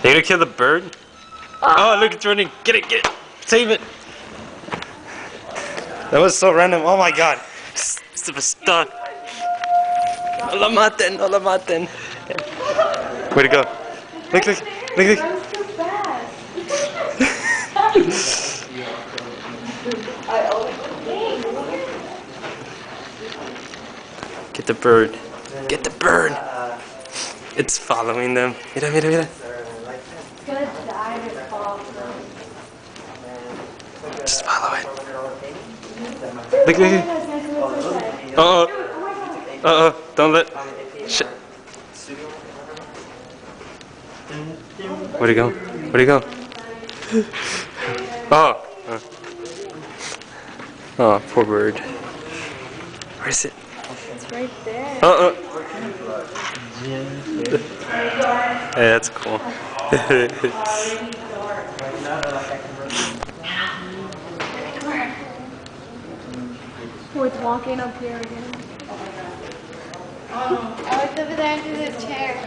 They gonna kill the bird? Oh, look, it's running. Get it, get it. Save it. That was so random. Oh my god. Super stuck. Hola maten, hola maten. Way to go. Look, look, look, look. Get the bird. Get the bird. It's following them. Mira, mira, mira. It's gonna die if it falls. Just follow it. Look, look, look. Uh-oh. Uh-oh. Don't let... Shit. Where'd he go? Where'd he go? Oh. Oh, poor bird. Where is it? It's right there. Uh-oh. Hey, that's cool. Oh, it's walking up here again. Oh, it's over there under this chair.